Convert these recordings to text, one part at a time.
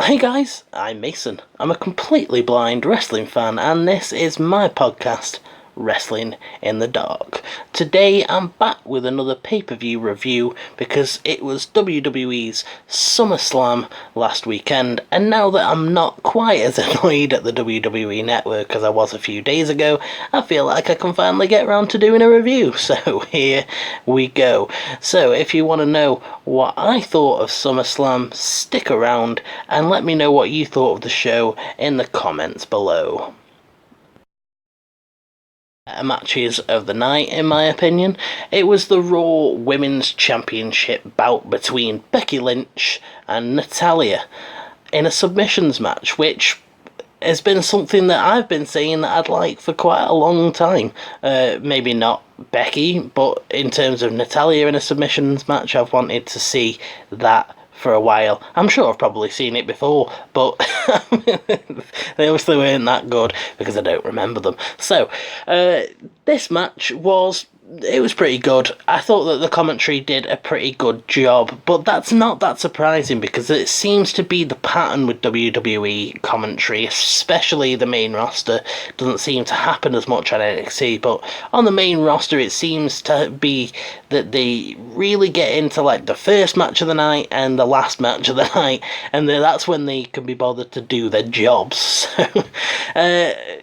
Hey guys, I'm Mason. I'm a completely blind wrestling fan, and this is my podcast, Wrestling in the Dark. Today I'm back with another pay-per-view review because it was WWE's SummerSlam last weekend, and now that I'm not quite as annoyed at the WWE Network as I was a few days ago, I feel like I can finally get around to doing a review, so here we go. So if you want to know what I thought of SummerSlam, stick around and let me know what you thought of the show in the comments below. Matches of the night, in my opinion, it was the Raw Women's Championship bout between Becky Lynch and Natalya in a submissions match, which has been something that I've been saying that I'd like for quite a long time. Maybe not Becky, but in terms of Natalya in a submissions match, I've wanted to see that for a while. I'm sure I've probably seen it before, but they obviously weren't that good because I don't remember them. So, this match was pretty good. I thought that the commentary did a pretty good job, but that's not that surprising because it seems to be the pattern with WWE commentary, especially the main roster. Doesn't seem to happen as much on NXT, but on the main roster it seems to be that they really get into like the first match of the night and the last match of the night, and that's when they can be bothered to do their jobs. So,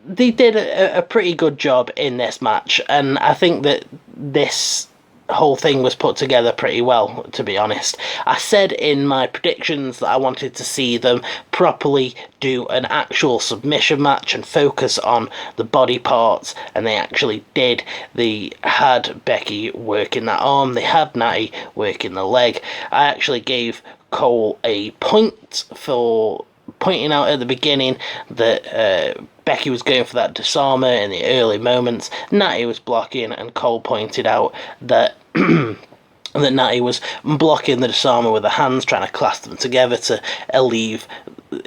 they did a pretty good job in this match, and I think that this whole thing was put together pretty well, to be honest. I said in my predictions that I wanted to see them properly do an actual submission match and focus on the body parts, and they actually did. They had Becky working that arm, they had Natty working the leg. I actually gave Cole a point for pointing out at the beginning that Becky was going for that disarmer in the early moments. Natty was blocking, and Cole pointed out that that Natty was blocking the disarmer with her hands, trying to clasp them together to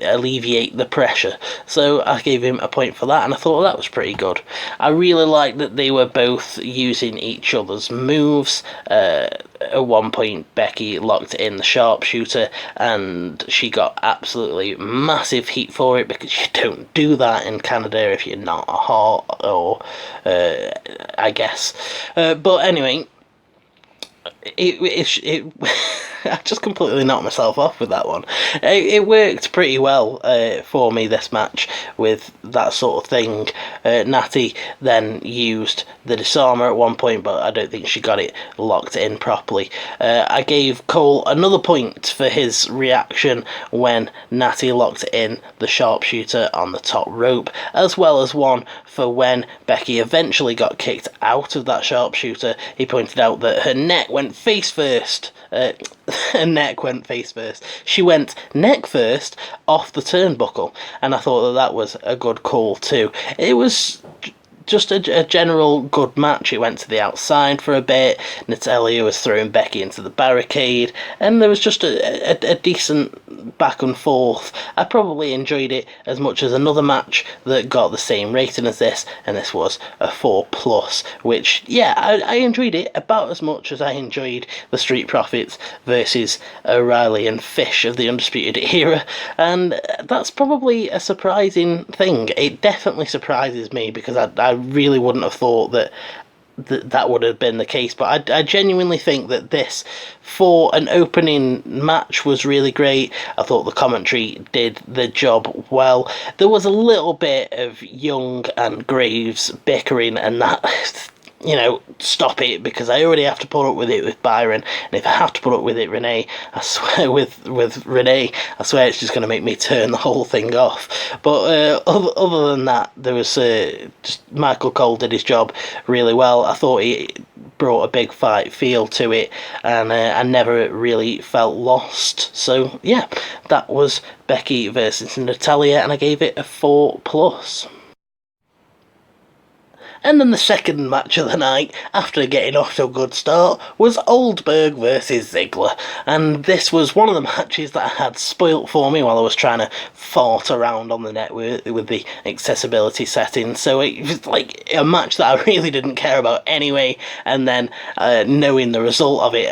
alleviate the pressure. So I gave him a point for that, and I thought that was pretty good. I really liked that they were both using each other's moves. At one point, Becky locked in the sharpshooter, and she got absolutely massive heat for it because you don't do that in Canada if you're not a heart, or I guess. But anyway, it I just completely knocked myself off with that one. It worked pretty well for me, this match, with that sort of thing. Natty then used the disarmer at one point, but I don't think she got it locked in properly. I gave Cole another point for his reaction when Natty locked in the sharpshooter on the top rope, as well as one for when Becky eventually got kicked out of that sharpshooter. He pointed out that her neck went face first. Her neck went face first. She went neck first off the turnbuckle, and I thought that was a good call too. It was just a general good match. It went to the outside for a bit. Natalya was throwing Becky into the barricade, and there was just a decent back and forth. I probably enjoyed it as much as another match that got the same rating as this, and this was a 4+, which, yeah, I enjoyed it about as much as I enjoyed the Street Profits versus O'Reilly and Fish of the Undisputed Era, and that's probably a surprising thing. It definitely surprises me because I really wouldn't have thought that would have been the case, but I genuinely think that this, for an opening match, was really great. I thought the commentary did the job well. There was a little bit of Young and Graves bickering, and that, stop it, because I already have to put up with it with Byron, and if I have to put up with it Renee, I swear with Renee, I swear it's just going to make me turn the whole thing off. But other than that, there was just Michael Cole did his job really well. I thought he brought a big fight feel to it, and I never really felt lost. So yeah, that was Becky versus Natalya, and I gave it a 4+. And then the second match of the night, after getting off to a good start, was Goldberg versus Ziggler. And this was one of the matches that I had spoilt for me while I was trying to fart around on the net with the accessibility settings. So it was like a match that I really didn't care about anyway. And then knowing the result of it,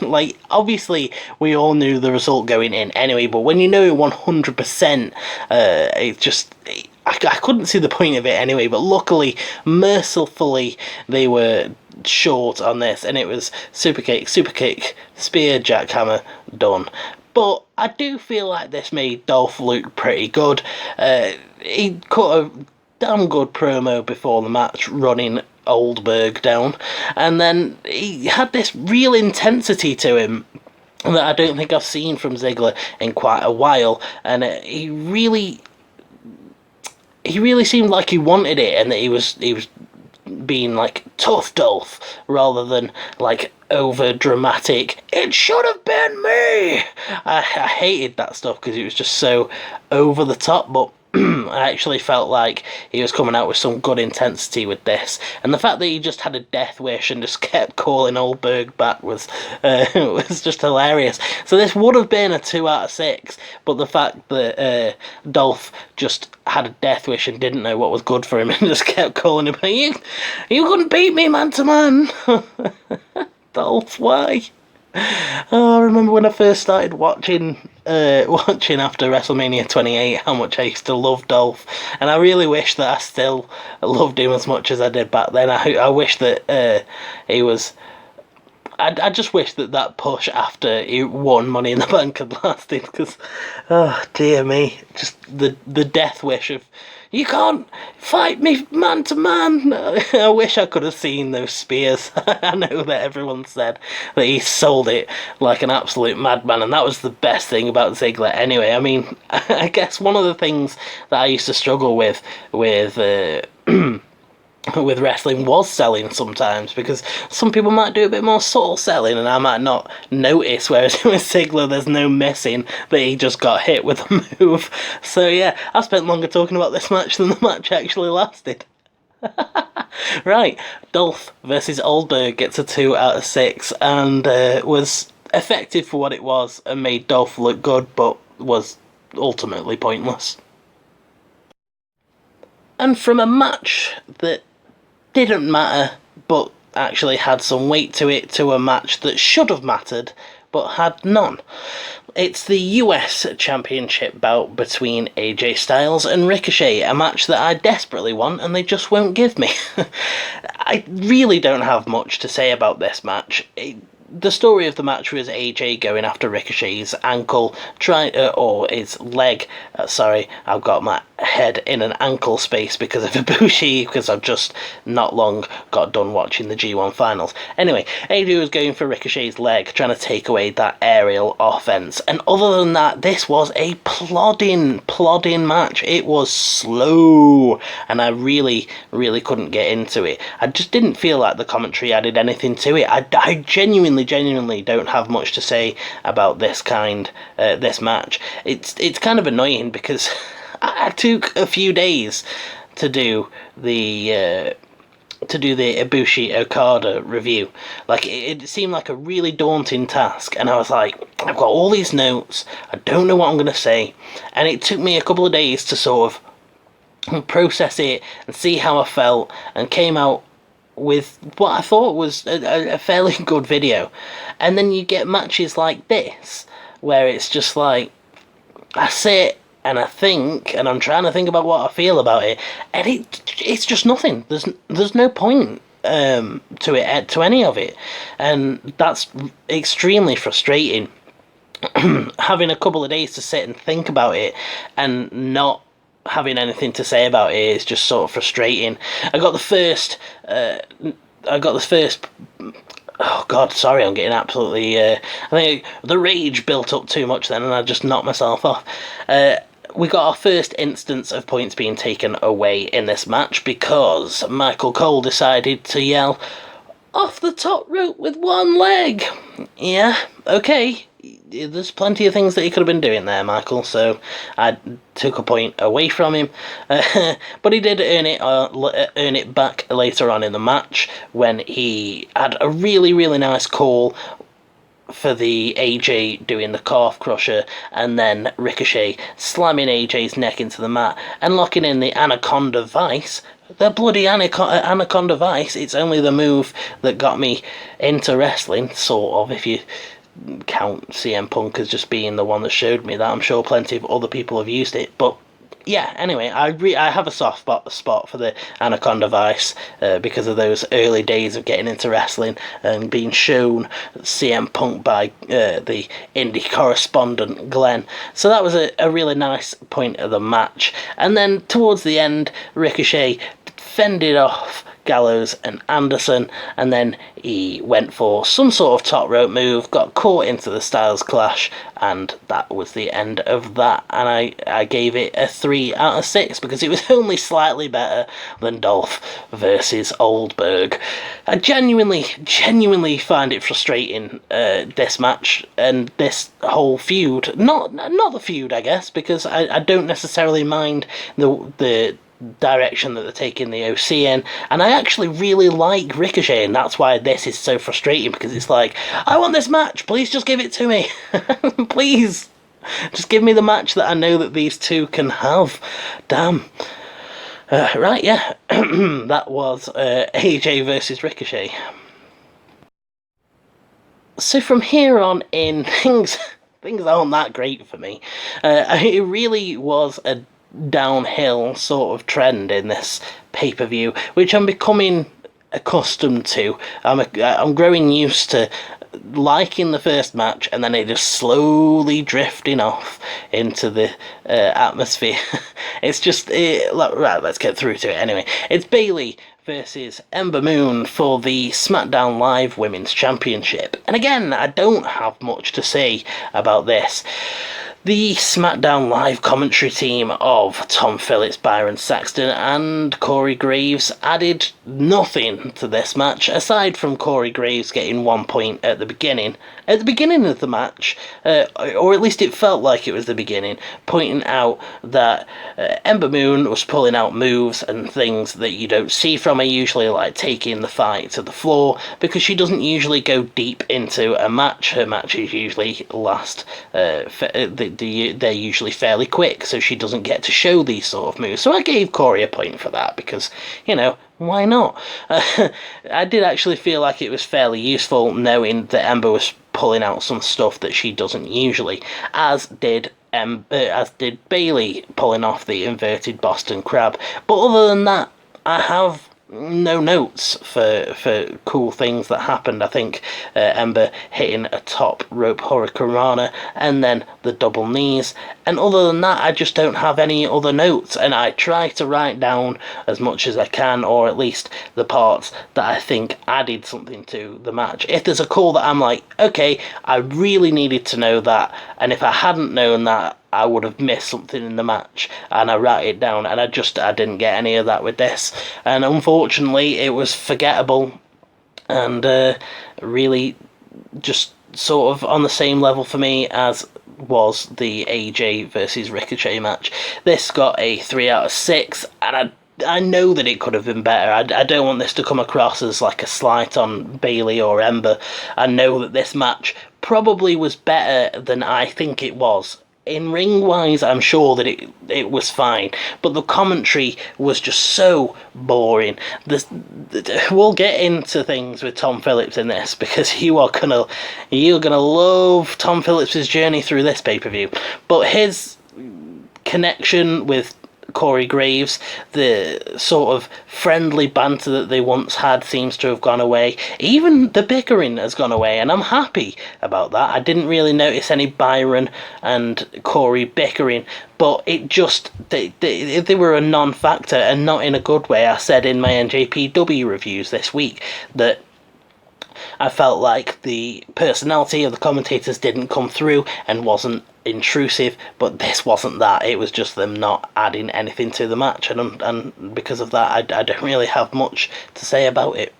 like, obviously we all knew the result going in anyway, but when you know 100%, it just... I couldn't see the point of it anyway, but luckily, mercifully, they were short on this, and it was super kick, spear, jackhammer, done. But I do feel like this made Dolph look pretty good. He cut a damn good promo before the match, running Goldberg down, and then he had this real intensity to him that I don't think I've seen from Ziggler in quite a while, and he really seemed like he wanted it, and that he was being like tough Dolph rather than like over dramatic. It should have been me. I hated that stuff because it was just so over the top, but I actually felt like he was coming out with some good intensity with this, and the fact that he just had a death wish and just kept calling Goldberg back was just hilarious. So this would have been a 2 out of 6, but the fact that Dolph just had a death wish and didn't know what was good for him and just kept calling him, you couldn't beat me man to man. Dolph, why? Oh, I remember when I first started watching after WrestleMania 28, how much I used to love Dolph, and I really wish that I still loved him as much as I did back then. I wish that he was... I just wish that push after he won Money in the Bank had lasted, because, oh dear me, just the death wish of, you can't fight me man to man. I wish I could have seen those spears. I know that everyone said that he sold it like an absolute madman, and that was the best thing about Ziggler anyway. I mean, I guess one of the things that I used to struggle with with wrestling was selling sometimes, because some people might do a bit more subtle selling and I might not notice, whereas with Ziggler there's no missing that he just got hit with a move. So yeah, I spent longer talking about this match than the match actually lasted. Right, Dolph versus Goldberg gets a 2 out of 6 and was effective for what it was and made Dolph look good, but was ultimately pointless. And from a match that didn't matter, but actually had some weight to it, to a match that should have mattered, but had none. It's the US Championship bout between AJ Styles and Ricochet, a match that I desperately want and they just won't give me. I really don't have much to say about this match. The story of the match was AJ going after Ricochet's ankle, or his leg. Sorry, I've got my head in an ankle space because of Ibushi, because I've just not long got done watching the G1 finals. Anyway, AJ was going for Ricochet's leg, trying to take away that aerial offense. And other than that, this was a plodding match. It was slow, and I really couldn't get into it. I just didn't feel like the commentary added anything to it. I genuinely don't have much to say about this match. It's kind of annoying because I took a few days to do the Ibushi Okada review. Like, it seemed like a really daunting task, and I was like, I've got all these notes, I don't know what I'm going to say, and it took me a couple of days to sort of process it and see how I felt, and came out with what I thought was a fairly good video. And then you get matches like this, where it's just like, I sit and I think, and I'm trying to think about what I feel about it, and it's just nothing. There's no point to it, to any of it, and that's extremely frustrating. Having a couple of days to sit and think about it and not having anything to say about it is just sort of frustrating. I got the first oh god, sorry, I'm getting absolutely I think the rage built up too much then and I just knocked myself off. We got our first instance of points being taken away in this match because Michael Cole decided to yell, "Off the top rope with one leg." Yeah, okay, there's plenty of things that he could have been doing there, Michael, so I took a point away from him. But he did earn it back later on in the match when he had a really, really nice call for the AJ doing the calf crusher, and then Ricochet slamming AJ's neck into the mat and locking in the Anaconda Vice. The bloody Anaconda Vice, it's only the move that got me into wrestling, sort of, if you count CM Punk as just being the one that showed me that. I'm sure plenty of other people have used it, but yeah, anyway, I have a soft spot for the Anaconda Vice because of those early days of getting into wrestling and being shown CM Punk by the indie correspondent Glenn. So that was a really nice point of the match. And then towards the end, Ricochet fended off Gallows and Anderson, and then he went for some sort of top rope move, got caught into the Styles Clash, and that was the end of that. And I gave it a 3 out of 6 because it was only slightly better than Dolph versus Goldberg. I genuinely find it frustrating, this match and this whole feud. Not the feud, I guess, because I don't necessarily mind the direction that they're taking the OC in, and I actually really like Ricochet, and that's why this is so frustrating, because it's like, I want this match, please just give it to me. Please just give me the match that I know that these two can have. Damn. Right, yeah. That was AJ versus Ricochet. So from here on in, things aren't that great for me. It really was a downhill sort of trend in this pay-per-view, which I'm becoming accustomed to. I'm growing used to liking the first match, and then it just slowly drifting off into the atmosphere. It's just right, let's get through to it anyway. It's Bayley versus Ember Moon for the SmackDown Live Women's Championship. And again, I don't have much to say about this. The SmackDown Live commentary team of Tom Phillips, Byron Saxton and Corey Graves added nothing to this match, aside from Corey Graves getting 1 point at the beginning. At the beginning of the match, or at least it felt like it was the beginning, pointing out that Ember Moon was pulling out moves and things that you don't see from her usually, like taking the fight to the floor, because she doesn't usually go deep into a match. Her matches usually last, they're usually fairly quick, so she doesn't get to show these sort of moves. So I gave Corey a point for that, because, you know, why not? I did actually feel like it was fairly useful knowing that Ember was pulling out some stuff that she doesn't usually, as did Bayley pulling off the inverted Boston Crab. But other than that, I have no notes for cool things that happened. I think Ember hitting a top rope hurricanrana and then the double knees, and other than that I just don't have any other notes, and I try to write down as much as I can, or at least the parts that I think added something to the match. If there's a call that I'm like, okay, I really needed to know that, and if I hadn't known that, I would have missed something in the match, and I write it down, and I didn't get any of that with this, and unfortunately it was forgettable, and really just sort of on the same level for me as was the AJ versus Ricochet match. This got a 3 out of 6, and I know that it could have been better. I don't want this to come across as like a slight on Bayley or Ember. I know that this match probably was better than I think it was. In ring-wise, I'm sure that it was fine, but the commentary was just so boring. We'll get into things with Tom Phillips in this, because you're gonna love Tom Phillips' journey through this pay-per-view. But his connection with Corey Graves, the sort of friendly banter that they once had, seems to have gone away. Even the bickering has gone away, and I'm happy about that. I didn't really notice any Byron and Corey bickering, but it just, they were a non-factor, and not in a good way. I said in my NJPW reviews this week that I felt like the personality of the commentators didn't come through and wasn't intrusive, but this wasn't that. It was just them not adding anything to the match, and because of that, I don't really have much to say about it.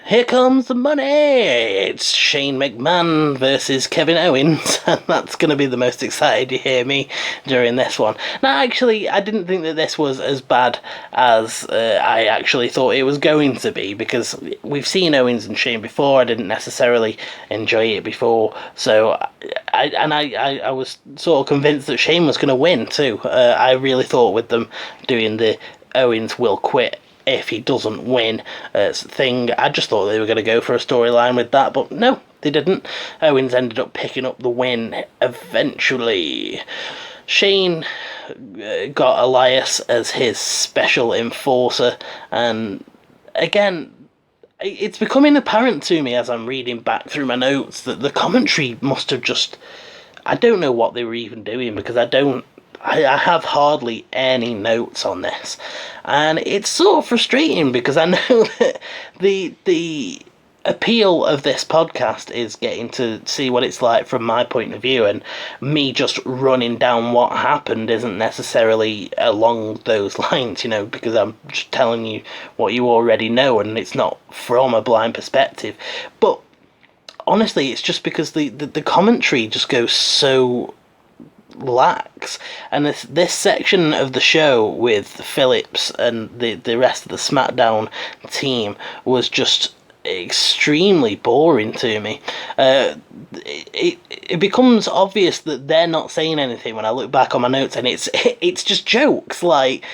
here comes the money! It's Shane McMahon versus Kevin Owens, and that's going to be the most excited you hear me during this one. Now, actually, I didn't think that this was as bad as I actually thought it was going to be, because we've seen Owens and Shane before. I didn't necessarily enjoy it before, so I was sort of convinced that Shane was going to win too. I really thought with them doing the Owens will quit if he doesn't win thing, I just thought they were going to go for a storyline with that, but no, they didn't. Owens ended up picking up the win eventually. Shane got Elias as his special enforcer, and again, it's becoming apparent to me as I'm reading back through my notes that the commentary must have just... I don't know what they were even doing, because I have hardly any notes on this, and it's sort of frustrating because I know that the appeal of this podcast is getting to see what it's like from my point of view, and me just running down what happened isn't necessarily along those lines, because I'm just telling you what you already know, and it's not from a blind perspective. But honestly, it's just because the commentary just goes so lax, and this section of the show with Phillips and the rest of the SmackDown team was just extremely boring to me. It becomes obvious that they're not saying anything when I look back on my notes, and it's just jokes like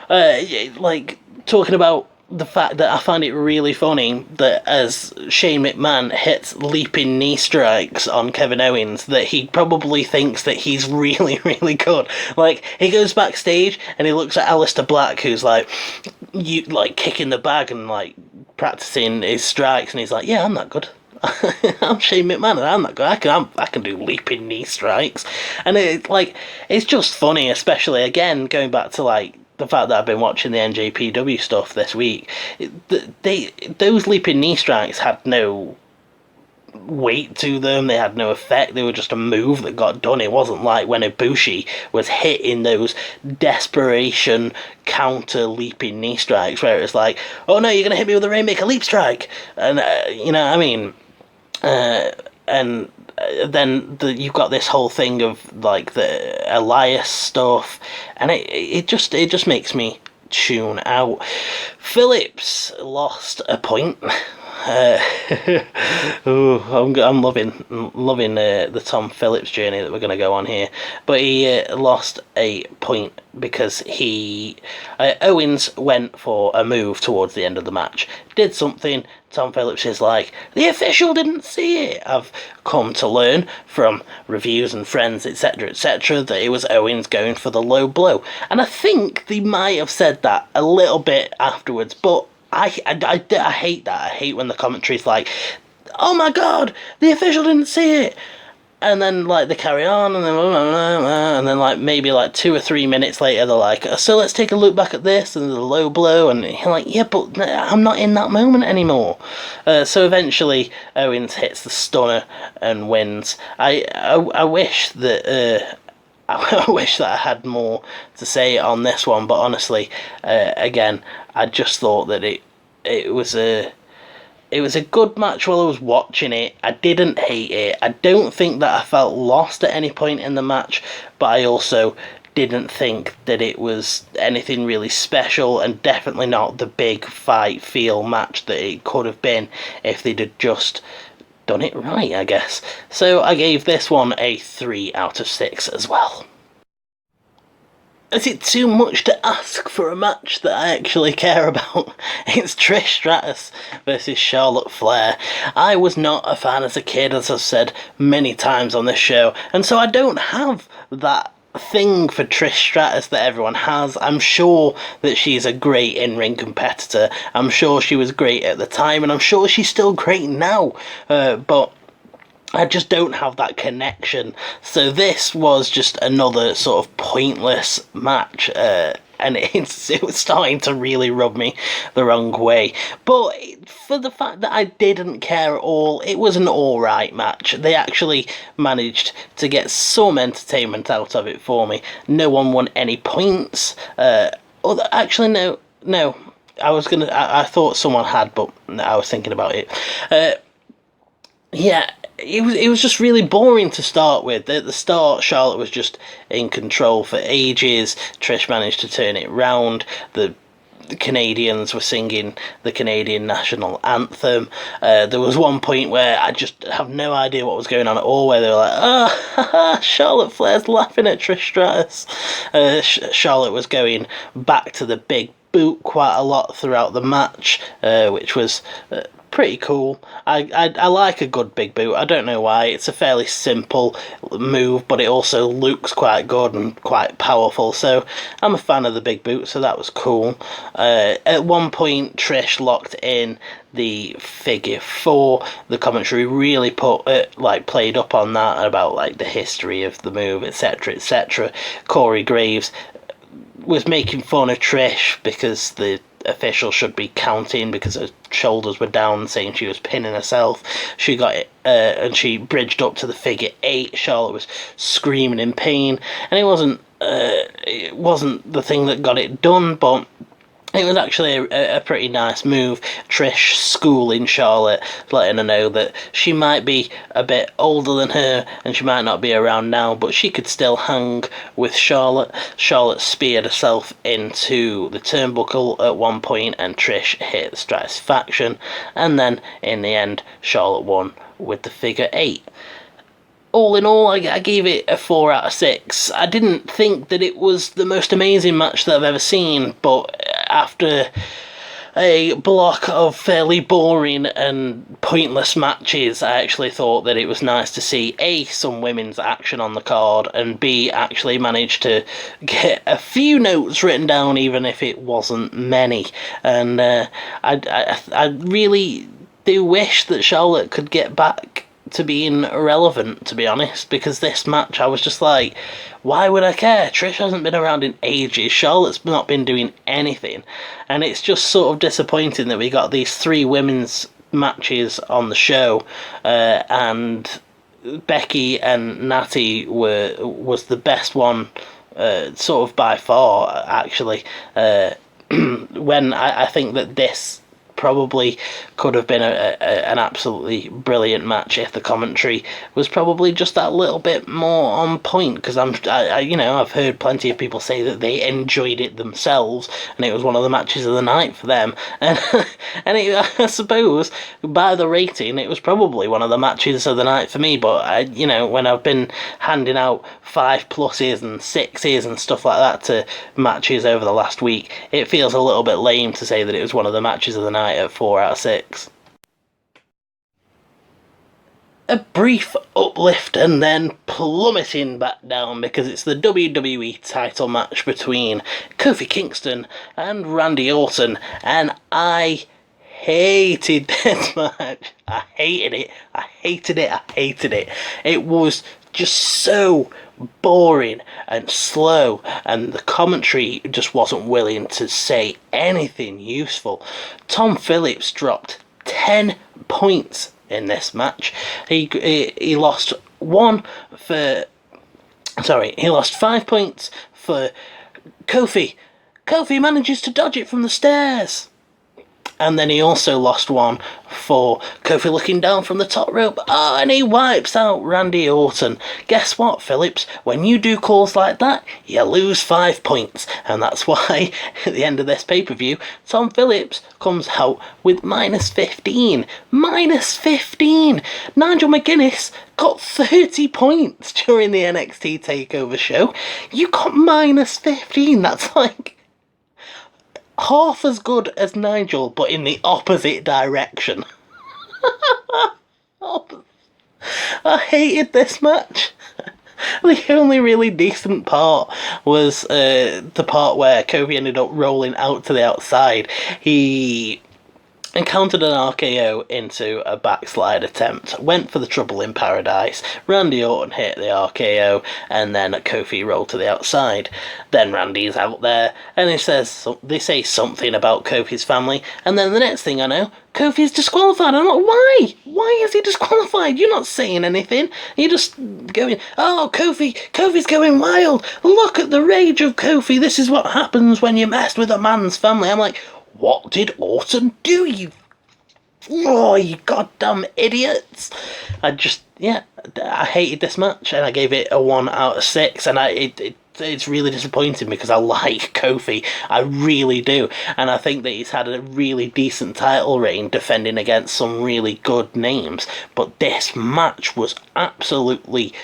talking about the fact that I find it really funny that as Shane McMahon hits leaping knee strikes on Kevin Owens, that he probably thinks that he's really, really good. Like, he goes backstage and he looks at Aleister Black, who's kicking the bag and practicing his strikes, and he's like, yeah, I'm that good. I'm Shane McMahon and I'm that good. I can do leaping knee strikes. And it's just funny, especially again going back to the fact that I've been watching the NJPW stuff this week. Those leaping knee strikes had no weight to them, they had no effect, they were just a move that got done. It wasn't like when Ibushi was hitting those desperation counter leaping knee strikes where it's like, oh no, you're going to hit me with a Rainmaker leap strike, and and then you've got this whole thing of the Elias stuff, and it just makes me tune out. Phillips lost a point. I'm loving the Tom Phillips journey that we're going to go on here, but he lost a point because Owens went for a move towards the end of the match, did something. Tom Phillips is like, the official didn't see it. I've come to learn from reviews and friends, etc., that it was Owens going for the low blow, and I think they might have said that a little bit afterwards, but I hate that. I hate when the commentary's like, oh my god, the official didn't see it. And then they carry on, and then maybe 2 or 3 minutes later they're like, so let's take a look back at this and the low blow, and you're like, yeah, but I'm not in that moment anymore. So eventually Owens hits the stunner and wins. I wish that I wish that I had more to say on this one, but honestly, again, I just thought that it was a good match while I was watching it. I didn't hate it. I don't think that I felt lost at any point in the match, but I also didn't think that it was anything really special, and definitely not the big fight feel match that it could have been if they'd have just done it right, I guess. So I gave this one a 3 out of 6 as well. Is it too much to ask for a match that I actually care about? It's Trish Stratus versus Charlotte Flair. I was not a fan as a kid, as I've said many times on this show, and so I don't have that thing for Trish Stratus that everyone has. I'm sure that she's a great in-ring competitor. I'm sure she was great at the time, and I'm sure she's still great now. But I just don't have that connection. So this was just another sort of pointless match, and it was starting to really rub me the wrong way. But for the fact that I didn't care at all, it was an alright match. They actually managed to get some entertainment out of it for me. No one won any points. Actually, no. I thought someone had, but I was thinking about it. Yeah, it was just really boring to start with. At the start, Charlotte was just in control for ages. Trish managed to turn it round. The Canadians were singing the Canadian national anthem. There was one point where I just have no idea what was going on at all, where they were like, "Ah, Charlotte Flair's laughing at Trish Stratus." Charlotte was going back to the big boot quite a lot throughout the match, which was pretty cool. I like a good big boot. I don't know why. It's a fairly simple move, but it also looks quite good and quite powerful. So I'm a fan of the big boot, so that was cool. At one point, Trish locked in the figure four. The commentary really played up on that about like the history of the move, etc., etc. Corey Graves was making fun of Trish because the official should be counting because her shoulders were down, saying she was pinning herself. She got it, and she bridged up to the figure eight. Charlotte was screaming in pain, and it wasn't the thing that got it done, but it was actually a pretty nice move. Trish schooling Charlotte, letting her know that she might be a bit older than her and she might not be around now, but she could still hang with Charlotte. Charlotte speared herself into the turnbuckle at one point and Trish hit the Stratusfaction, and then in the end Charlotte won with the figure eight. All in all, I gave it a 4 out of 6. I didn't think that it was the most amazing match that I've ever seen, but after a block of fairly boring and pointless matches, I actually thought that it was nice to see A, some women's action on the card, and B, actually managed to get a few notes written down, even if it wasn't many. And I really do wish that Charlotte could get back to being irrelevant, to be honest, because this match I was just like, why would I care? Trish hasn't been around in ages, Charlotte's not been doing anything, and it's just sort of disappointing that we got these 3 women's matches on the show, and Becky and Natty was the best one, sort of by far, actually, when I think that this probably could have been an absolutely brilliant match if the commentary was probably just that little bit more on point, because I've heard plenty of people say that they enjoyed it themselves and it was one of the matches of the night for them, and I suppose by the rating it was probably one of the matches of the night for me, but when I've been handing out 5+s and 6s and stuff like that to matches over the last week, it feels a little bit lame to say that it was one of the matches of the night at 4 out of 6. A brief uplift and then plummeting back down, because it's the WWE title match between Kofi Kingston and Randy Orton, and I hated this match. I hated it. It was just so boring and slow, and the commentary just wasn't willing to say anything useful. Tom Phillips dropped 10 points in this match. He lost 5 points for Kofi. Kofi manages to dodge it from the stairs. And then he also lost one for Kofi looking down from the top rope. And he wipes out Randy Orton. Guess what, Phillips? When you do calls like that, you lose 5 points. And that's why, at the end of this pay-per-view, Tom Phillips comes out with -15. -15! Nigel Mcguinness got 30 points during the NXT TakeOver show. You got -15. That's like half as good as Nigel, but in the opposite direction. I hated this match. The only really decent part was the part where Kofi ended up rolling out to the outside. He encountered an RKO into a backslide attempt, went for the Trouble in Paradise, Randy Orton hit the RKO, and then Kofi rolled to the outside. Then Randy's out there, and they say something about Kofi's family, and then the next thing I know, Kofi's disqualified. I'm like, why? Why is he disqualified? You're not saying anything. You're just going, oh, Kofi's going wild. Look at the rage of Kofi. This is what happens when you mess with a man's family. I'm like, what did Orton do, you goddamn idiots? I hated this match, and I gave it a 1 out of 6, and it's really disappointing because I like Kofi, I really do, and I think that he's had a really decent title reign defending against some really good names, but this match was absolutely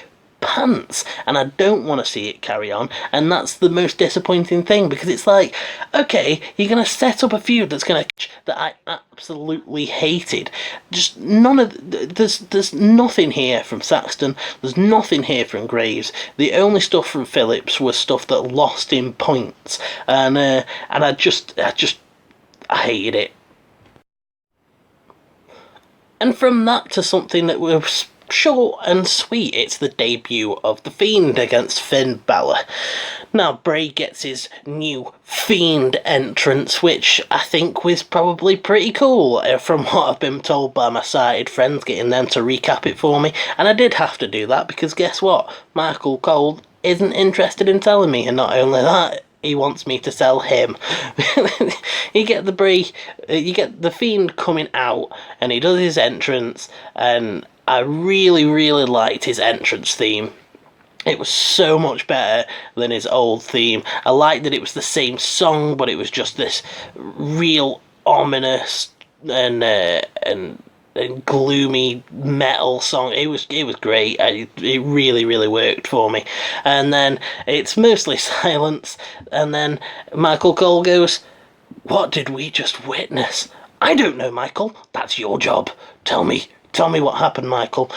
pants, and I don't want to see it carry on, and that's the most disappointing thing, because it's like, okay, you're going to set up a feud that I absolutely hated. Just there's nothing here from Saxton, there's nothing here from Graves. The only stuff from Phillips was stuff that lost him points, and I hated it. And from that to something that was short and sweet, it's the debut of The Fiend against Finn Balor. Now, Bray gets his new Fiend entrance, which I think was probably pretty cool, from what I've been told by my sighted friends, getting them to recap it for me. And I did have to do that, because guess what? Michael Cole isn't interested in telling me, and not only that, he wants me to sell him. You get the Fiend coming out, and he does his entrance, and I really, really liked his entrance theme. It was so much better than his old theme. I liked that it was the same song, but it was just this real ominous and gloomy metal song. It was great. It really, really worked for me. And then it's mostly silence, and then Michael Cole goes, "What did we just witness?" "I don't know, Michael. That's your job. Tell me what happened, Michael."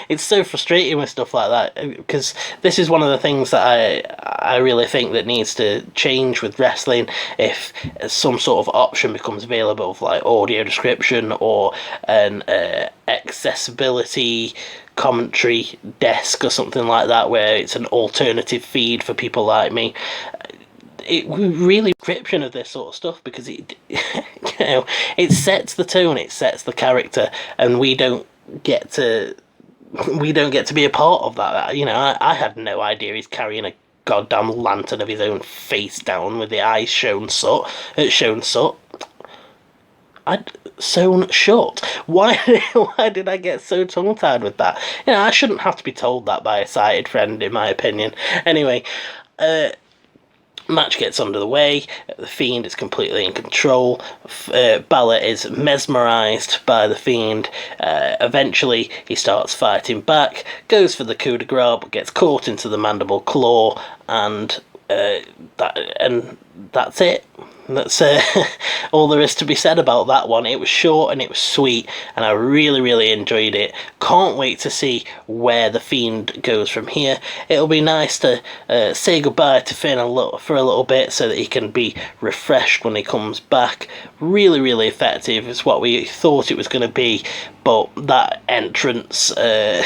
It's so frustrating with stuff like that, because this is one of the things that I really think that needs to change with wrestling. If some sort of option becomes available, of like audio description or an accessibility commentary desk or something like that, where it's an alternative feed for people like me, it really description of this sort of stuff, because it it sets the tone, it sets the character, and we don't get to be a part of that. I had no idea he's carrying a goddamn lantern of his own face down with the eyes shown shut. I'd sewn shut. Why did I get so tongue-tied with that? I shouldn't have to be told that by a sighted friend, in my opinion. Anyway, match gets under the way. The Fiend is completely in control. Balor is mesmerised by the Fiend. Eventually, he starts fighting back, goes for the coup de grace, but gets caught into the mandible claw, and that's it. That's all there is to be said about that one. It was short and it was sweet, and I really, really enjoyed it. Can't wait to see where the Fiend goes from here. It'll be nice to say goodbye to Finn for a little bit, so that he can be refreshed when he comes back. Really, really effective. It's what we thought it was going to be, but that entrance, I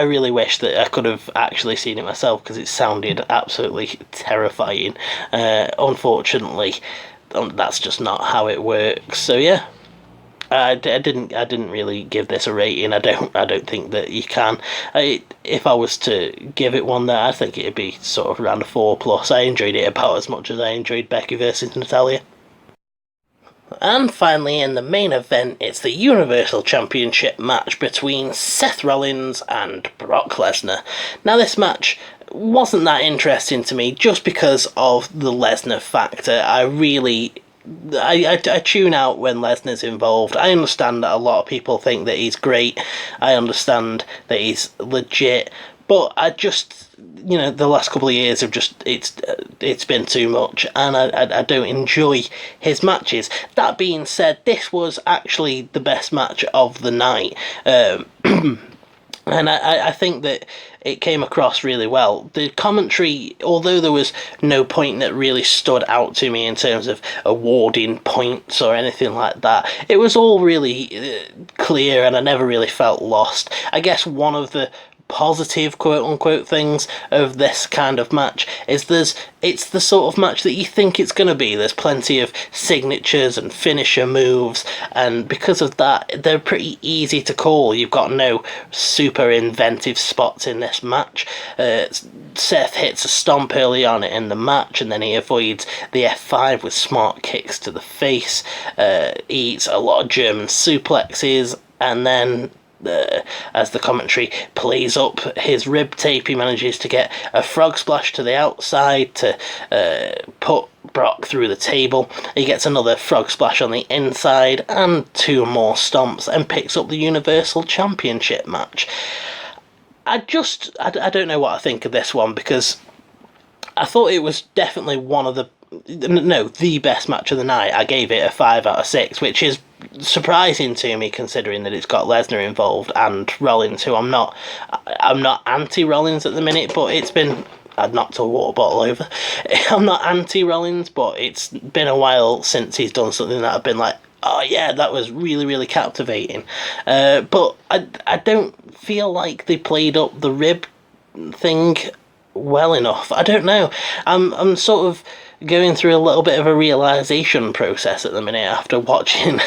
really wish that I could have actually seen it myself, because it sounded absolutely terrifying. Unfortunately, that's just not how it works. So yeah, I didn't really give this a rating. I don't think that you can. If I was to give it one there, I think it'd be sort of around a 4+. I enjoyed it about as much as I enjoyed Becky versus Natalya. And finally, in the main event, it's the Universal Championship match between Seth Rollins and Brock Lesnar. Now, this match wasn't that interesting to me, just because of the Lesnar factor. I tune out when Lesnar's involved. I understand that a lot of people think that he's great. I understand that he's legit. But I just, the last couple of years have just, it's been too much, and I don't enjoy his matches. That being said, this was actually the best match of the night. And I think that it came across really well. The commentary, although there was no point that really stood out to me in terms of awarding points or anything like that, it was all really clear, and I never really felt lost. I guess one of the positive quote-unquote things of this kind of match is it's the sort of match that you think it's going to be. There's plenty of signatures and finisher moves, and because of that, they're pretty easy to call. You've got no super inventive spots in this match. Seth hits a stomp early on in the match, and then he avoids the F5 with smart kicks to the face. He eats a lot of German suplexes, and then as the commentary plays up his rib tape, he manages to get a frog splash to the outside to put Brock through the table. He gets another frog splash on the inside and 2 more stomps and picks up the Universal Championship match. I don't know what I think of this one, because I thought it was definitely the best match of the night. I gave it a 5 out of 6, which is surprising to me considering that it's got Lesnar involved and Rollins, who I'm not anti-Rollins at the minute, but it's been... I'd knocked a water bottle over. I'm not anti-Rollins, but it's been a while since he's done something that I've been like, oh yeah, that was really, really captivating. But I don't feel like they played up the rib thing well enough. I don't know. I'm sort of going through a little bit of a realisation process at the minute after watching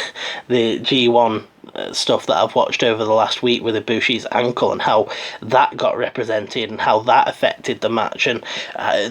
the G1 stuff that I've watched over the last week with Ibushi's ankle, and how that got represented and how that affected the match, and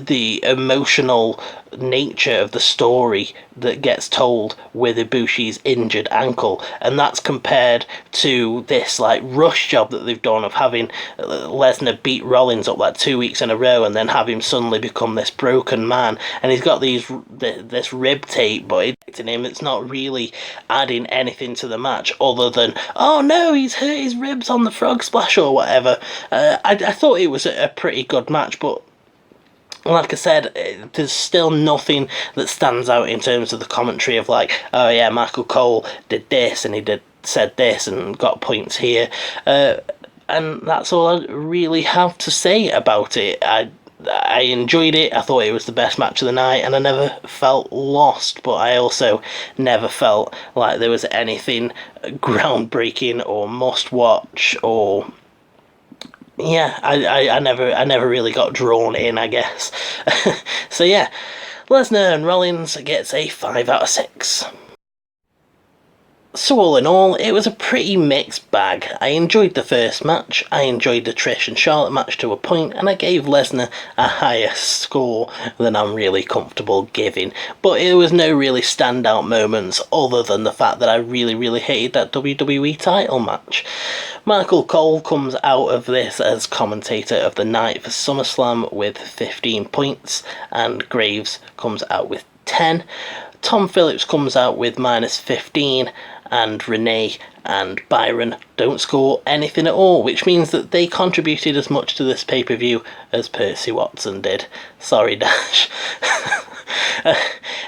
the emotional nature of the story that gets told with Ibushi's injured ankle, and that's compared to this like rush job that they've done of having Lesnar beat Rollins up like 2 weeks in a row and then have him suddenly become this broken man, and he's got this rib tape, but in him it's not really adding anything to the match other than, oh no, he's hurt his ribs on the frog splash or whatever. I thought it was a pretty good match, but like I said, there's still nothing that stands out in terms of the commentary of like, oh yeah, Michael Cole did this and he said this and got points here, and that's all I really have to say about it. I enjoyed it. I thought it was the best match of the night, and I never felt lost, but I also never felt like there was anything groundbreaking or must watch, or yeah, I never really got drawn in, I guess. So yeah, Lesnar and Rollins gets a 5 out of 6. So all in all, it was a pretty mixed bag. I enjoyed the first match, I enjoyed the Trish and Charlotte match to a point, and I gave Lesnar a higher score than I'm really comfortable giving. But there was no really standout moments other than the fact that I really, really hated that WWE title match. Michael Cole comes out of this as commentator of the night for SummerSlam with 15 points, and Graves comes out with 10. Tom Phillips comes out with -15, and Renee and Byron don't score anything at all, which means that they contributed as much to this pay-per-view as Percy Watson did. Sorry, Dash.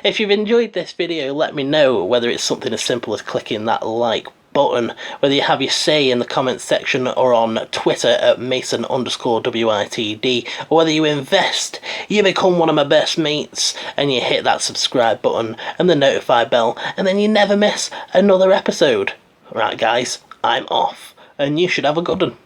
If you've enjoyed this video, let me know, whether it's something as simple as clicking that like button, whether you have your say in the comments section or on Twitter at Mason_WITD, or whether you invest, you become one of my best mates, and you hit that subscribe button and the notify bell, and then you never miss another episode. Right guys, I'm off, and you should have a good one.